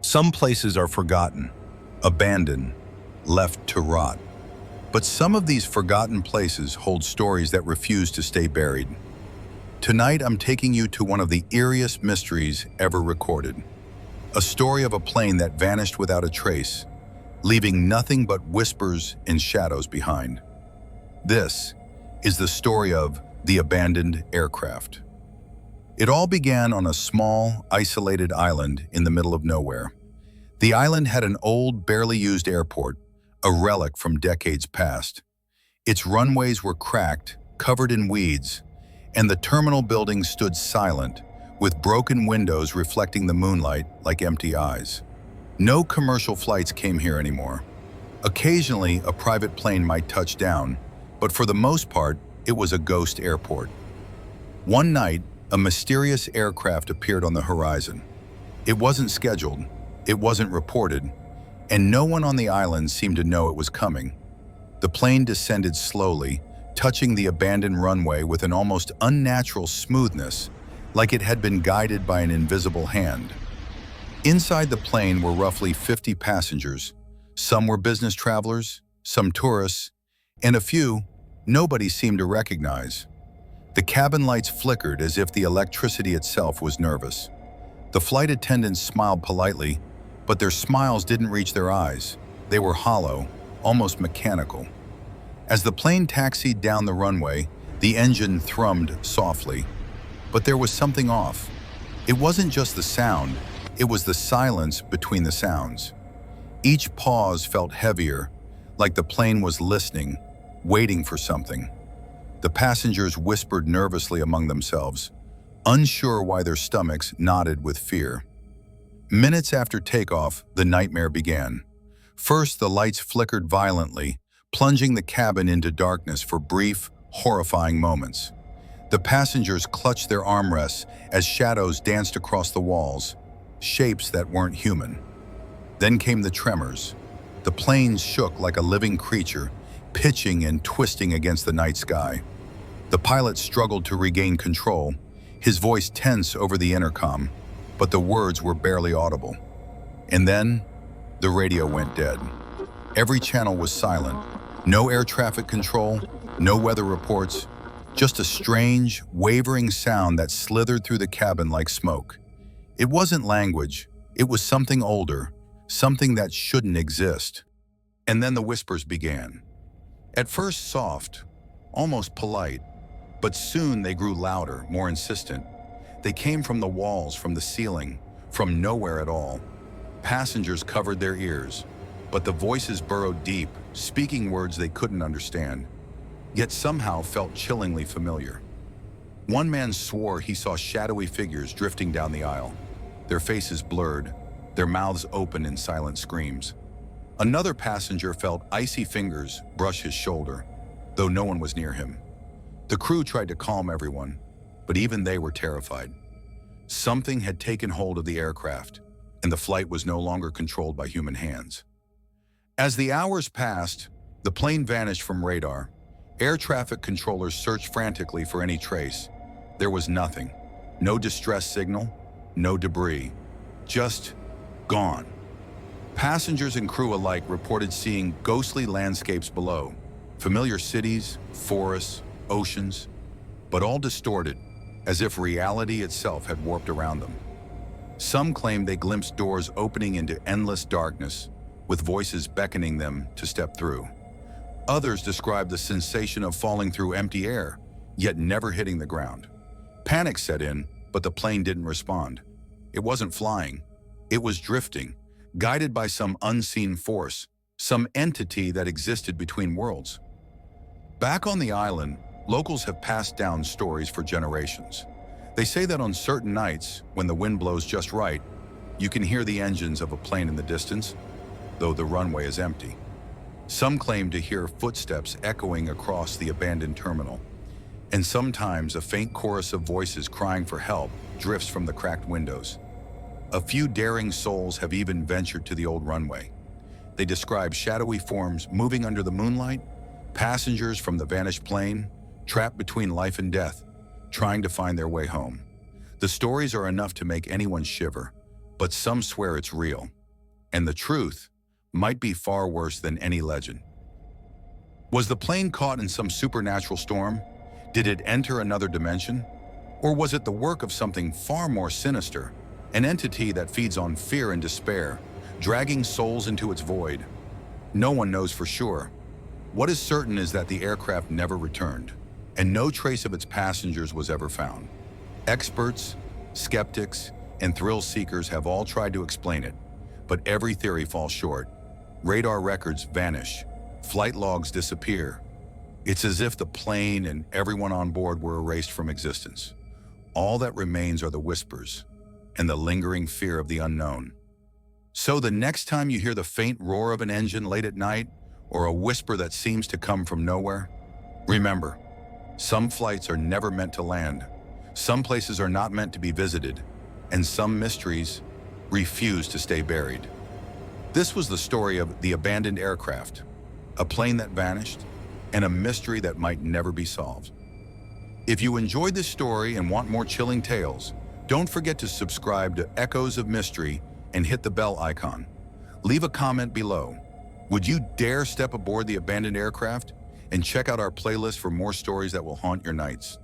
Some places are forgotten, abandoned, left to rot. But some of these forgotten places hold stories that refuse to stay buried. Tonight, I'm taking you to one of the eeriest mysteries ever recorded. A story of a plane that vanished without a trace, leaving nothing but whispers and shadows behind. This is the story of the abandoned aircraft. It all began on a small, isolated island in the middle of nowhere. The island had an old, barely used airport, a relic from decades past. Its runways were cracked, covered in weeds, and the terminal building stood silent, with broken windows reflecting the moonlight like empty eyes. No commercial flights came here anymore. Occasionally, a private plane might touch down, but for the most part, it was a ghost airport. One night, a mysterious aircraft appeared on the horizon. It wasn't scheduled, it wasn't reported, and no one on the island seemed to know it was coming. The plane descended slowly, touching the abandoned runway with an almost unnatural smoothness, like it had been guided by an invisible hand. Inside the plane were roughly 50 passengers. Some were business travelers, some tourists, and a few nobody seemed to recognize. The cabin lights flickered as if the electricity itself was nervous. The flight attendants smiled politely, but their smiles didn't reach their eyes. They were hollow, almost mechanical. As the plane taxied down the runway, the engine thrummed softly. But there was something off. It wasn't just the sound, it was the silence between the sounds. Each pause felt heavier, like the plane was listening, waiting for something. The passengers whispered nervously among themselves, unsure why their stomachs knotted with fear. Minutes after takeoff, the nightmare began. First, the lights flickered violently, plunging the cabin into darkness for brief, horrifying moments. The passengers clutched their armrests as shadows danced across the walls, shapes that weren't human. Then came the tremors. The plane shook like a living creature, pitching and twisting against the night sky. The pilot struggled to regain control, his voice tense over the intercom, but the words were barely audible. And then, the radio went dead. Every channel was silent. No air traffic control, no weather reports, just a strange, wavering sound that slithered through the cabin like smoke. It wasn't language, it was something older, something that shouldn't exist. And then the whispers began. At first soft, almost polite, but soon they grew louder, more insistent. They came from the walls, from the ceiling, from nowhere at all. Passengers covered their ears, but the voices burrowed deep, speaking words they couldn't understand, yet somehow felt chillingly familiar. One man swore he saw shadowy figures drifting down the aisle, their faces blurred, their mouths open in silent screams. Another passenger felt icy fingers brush his shoulder, though no one was near him. The crew tried to calm everyone, but even they were terrified. Something had taken hold of the aircraft, and the flight was no longer controlled by human hands. As the hours passed, the plane vanished from radar. Air traffic controllers searched frantically for any trace. There was nothing. No distress signal, no debris. Just gone. Passengers and crew alike reported seeing ghostly landscapes below, familiar cities, forests, oceans, but all distorted, as if reality itself had warped around them. Some claimed they glimpsed doors opening into endless darkness, with voices beckoning them to step through. Others described the sensation of falling through empty air, yet never hitting the ground. Panic set in, but the plane didn't respond. It wasn't flying. It was drifting, guided by some unseen force, some entity that existed between worlds. Back on the island, locals have passed down stories for generations. They say that on certain nights, when the wind blows just right, you can hear the engines of a plane in the distance, though the runway is empty. Some claim to hear footsteps echoing across the abandoned terminal, and sometimes a faint chorus of voices crying for help drifts from the cracked windows. A few daring souls have even ventured to the old runway. They describe shadowy forms moving under the moonlight, passengers from the vanished plane, trapped between life and death, trying to find their way home. The stories are enough to make anyone shiver, but some swear it's real, And the truth might be far worse than any legend. Was the plane caught in some supernatural storm? Did it enter another dimension? Or was it the work of something far more sinister, an entity that feeds on fear and despair, dragging souls into its void? No one knows for sure. What is certain is that the aircraft never returned, and no trace of its passengers was ever found. Experts, skeptics, and thrill seekers have all tried to explain it, but every theory falls short. Radar records vanish, flight logs disappear. It's as if the plane and everyone on board were erased from existence. All that remains are the whispers and the lingering fear of the unknown. So the next time you hear the faint roar of an engine late at night, or a whisper that seems to come from nowhere, remember, some flights are never meant to land, some places are not meant to be visited, and some mysteries refuse to stay buried. This was the story of the abandoned aircraft, a plane that vanished, and a mystery that might never be solved. If you enjoyed this story and want more chilling tales, don't forget to subscribe to Echoes of Mystery and hit the bell icon. Leave a comment below. Would you dare step aboard the abandoned aircraft? And check out our playlist for more stories that will haunt your nights.